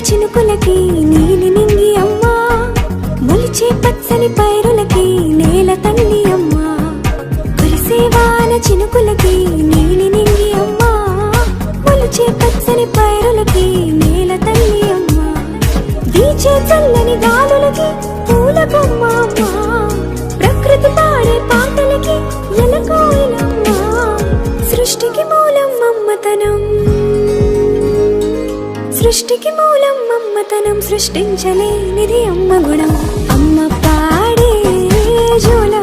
చినుకులకి నీలి నింగి అమ్మా, మొలిచే పచ్చని పైరులకి నేల తల్లి అమ్మా. కురిసేవాన చినుకులకి నీలి నింగి అమ్మా, మొలిచే పచ్చని పైరులకి నేల తల్లి అమ్మా. వీచే చల్లని గాలులకి పూల బొమ్మ అమ్మా, ప్రకృతి పాడే పాటలకి ఎలకోయిలమ్మా. సృష్టికి మూలం మమ్మతనం, సృష్టికి మూలం మమ్మతనం, సృష్టించలేనిది అమ్మ గుణం. అమ్మ పాడే జోల